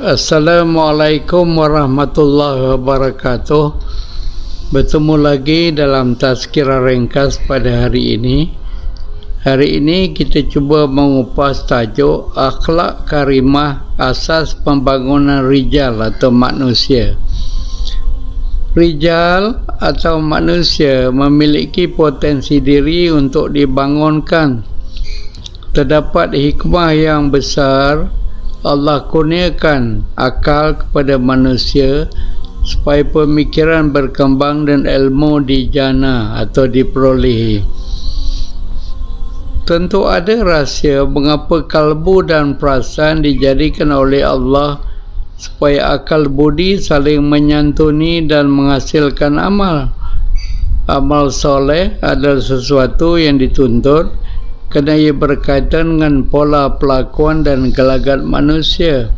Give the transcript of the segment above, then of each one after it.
Assalamualaikum warahmatullahi wabarakatuh. Bertemu lagi dalam tazkirah ringkas pada hari ini. Hari ini kita cuba mengupas tajuk akhlak karimah asas pembangunan rijal atau manusia. Rijal atau manusia memiliki potensi diri untuk dibangunkan. Terdapat hikmah yang besar. Allah kurniakan akal kepada manusia supaya pemikiran berkembang dan ilmu dijana atau diperolehi. Tentu ada rahsia mengapa kalbu dan perasaan dijadikan oleh Allah supaya akal budi saling menyantuni dan menghasilkan amal. Amal soleh adalah sesuatu yang dituntut kerana ia berkaitan dengan pola pelakuan dan gelagat manusia.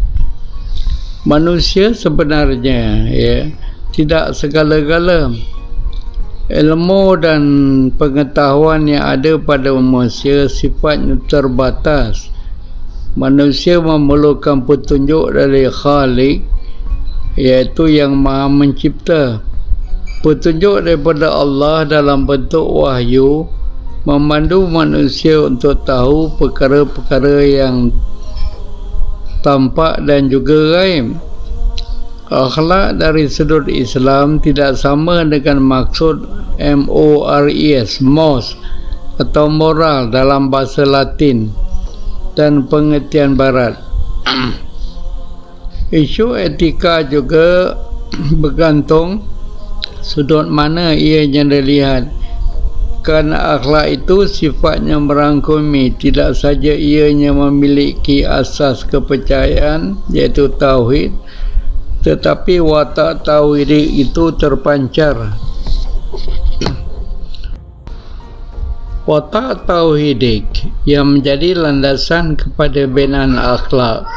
Manusia sebenarnya tidak segala-gala. Ilmu dan pengetahuan yang ada pada manusia sifatnya terbatas. Manusia memerlukan petunjuk dari Khalik, iaitu yang Maha Mencipta. Petunjuk daripada Allah dalam bentuk wahyu memandu manusia untuk tahu perkara-perkara yang tampak dan juga gaib. Akhlak dari sudut Islam tidak sama dengan maksud mores atau moral dalam bahasa Latin dan pengertian Barat. Isu etika juga bergantung sudut mana ianya dilihat. Kerana akhlak itu sifatnya merangkumi, tidak saja ianya memiliki asas kepercayaan iaitu tauhid, tetapi watak tauhid itu terpancar. Watak tauhidik yang menjadi landasan kepada binaan akhlak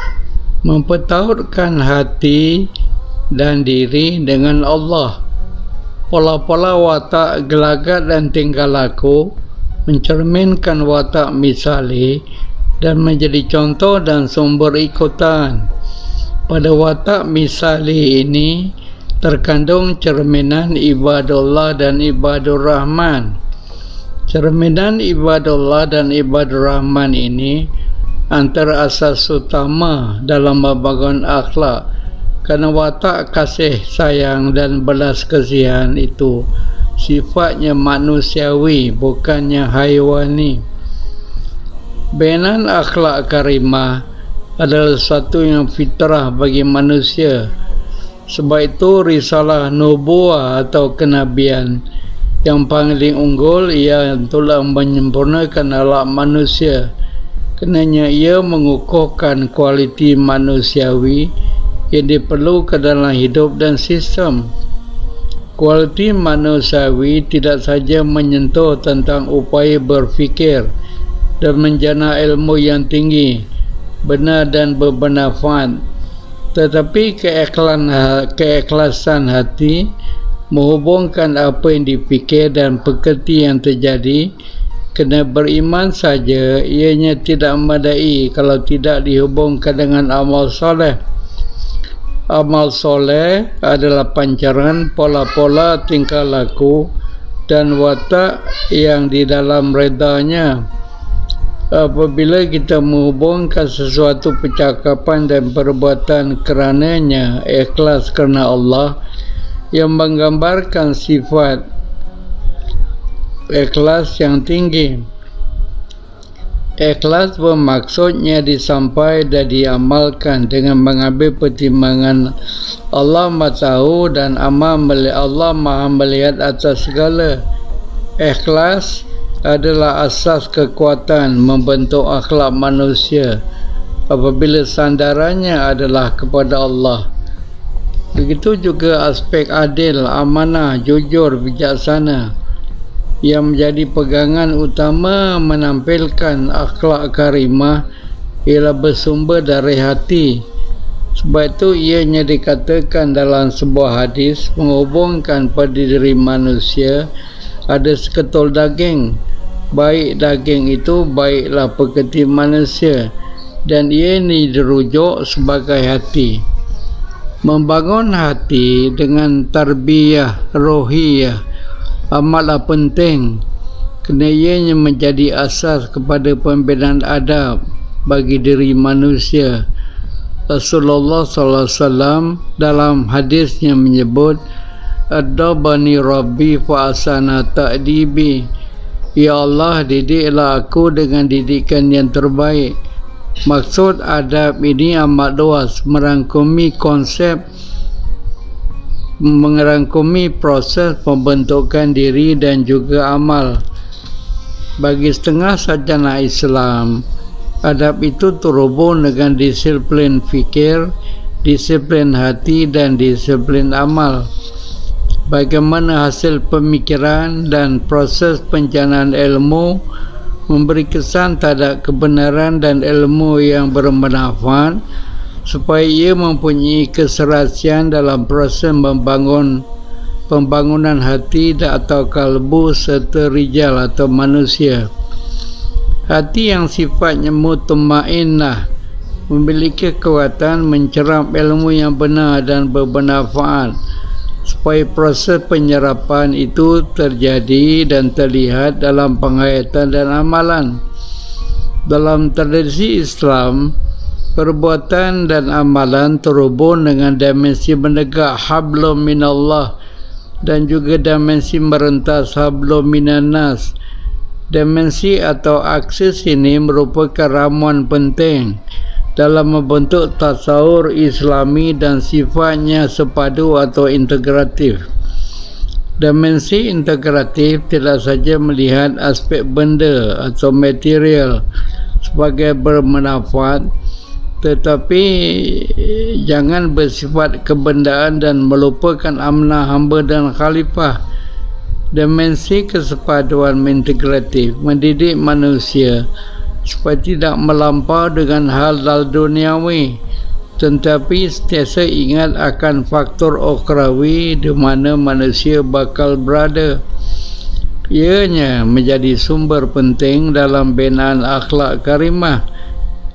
mempertautkan hati dan diri dengan Allah. Pola-pola watak, gelagat dan tingkah laku mencerminkan watak misali dan menjadi contoh dan sumber ikutan. Pada watak misali ini terkandung cerminan ibadullah dan ibadur rahman. Cerminan ibadullah dan ibadur rahman ini antara asas utama dalam membangun akhlak. Kerana watak kasih sayang dan belas kasihan itu sifatnya manusiawi, bukannya haiwani. Binaan akhlak karimah adalah sesuatu yang fitrah bagi manusia. Sebab itu risalah nubuah atau kenabian yang paling unggul ia telah menyempurnakan akhlak manusia. Kerana ia mengukuhkan kualiti manusiawi yang diperlukan dalam hidup dan sistem. Kualiti manusiawi tidak saja menyentuh tentang upaya berfikir dan menjana ilmu yang tinggi, benar dan bermanfaat, tetapi keikhlasan hati menghubungkan apa yang dipikir dan pekerti yang terjadi. Kena beriman saja ianya tidak memadai kalau tidak dihubungkan dengan amal soleh. Amal soleh adalah pancaran pola-pola tingkah laku dan watak yang di dalam redanya. Apabila kita menghubungkan sesuatu percakapan dan perbuatan kerananya ikhlas kerana Allah yang menggambarkan sifat ikhlas yang tinggi. Ikhlas bermaksudnya disampai dan diamalkan dengan mengambil pertimbangan Allah Maha Tahu dan Allah Maha Melihat atas segala. Ikhlas adalah asas kekuatan membentuk akhlak manusia apabila sandarannya adalah kepada Allah. Begitu juga aspek adil, amanah, jujur, bijaksana yang menjadi pegangan utama menampilkan akhlak karimah ialah bersumber dari hati. Sebab itu ianya dikatakan dalam sebuah hadis menghubungkan pada diri manusia ada seketul daging. Baik daging itu baiklah pekerti manusia dan ia ini dirujuk sebagai hati. Membangun hati dengan tarbiyah rohiyah amatlah penting, kerana ianya menjadi asas kepada pembinaan adab bagi diri manusia. Rasulullah SAW dalam hadisnya menyebut, "Adabani Rabbi fa asana ta'dibi." Ya Allah, didiklah aku dengan didikan yang terbaik. Maksud adab ini amat luas, merangkumi konsep, merangkumi proses pembentukan diri dan juga amal. Bagi setengah sarjana Islam, adab itu terhubung dengan disiplin fikir, disiplin hati dan disiplin amal. Bagaimana hasil pemikiran dan proses pencernaan ilmu memberi kesan terhadap kebenaran dan ilmu yang bermanfaat, supaya ia mempunyai keserasian dalam proses pembangunan hati atau kalbu serta rijal atau manusia. Hati yang sifatnya mutmainnah memiliki kekuatan mencerap ilmu yang benar dan bermanfaat, supaya proses penyerapan itu terjadi dan terlihat dalam penghayatan dan amalan. Dalam tradisi Islam, perbuatan dan amalan terhubung dengan dimensi menegak hablum minallah dan juga dimensi merentas hablum minannas. Dimensi atau aksis ini merupakan ramuan penting dalam membentuk tasawur Islami dan sifatnya sepadu atau integratif. Dimensi integratif tidak saja melihat aspek benda atau material sebagai bermanfaat, tetapi jangan bersifat kebendaan dan melupakan amanah hamba dan khalifah. Dimensi kesepaduan integratif mendidik manusia supaya tidak melampau dengan hal-hal duniawi, tetapi sentiasa ingat akan faktor ukhrawi di mana manusia bakal berada. Ianya menjadi sumber penting dalam binaan akhlak karimah.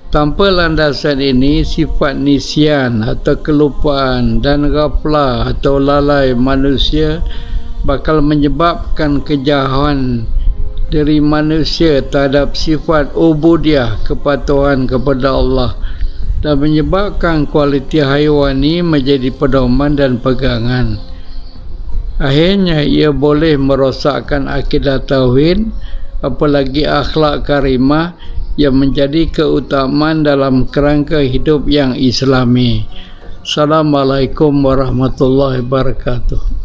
Tanpa landasan ini, sifat nisyan atau kelupaan dan ghaflah atau lalai manusia bakal menyebabkan kejauhan dari manusia terhadap sifat ubudiyah, kepatuhan kepada Allah, dan menyebabkan kualiti haiwani menjadi pedoman dan pegangan. Akhirnya ia boleh merosakkan akidah tauhid, apalagi akhlak karimah yang menjadi keutamaan dalam kerangka hidup yang Islami. Assalamualaikum warahmatullahi wabarakatuh.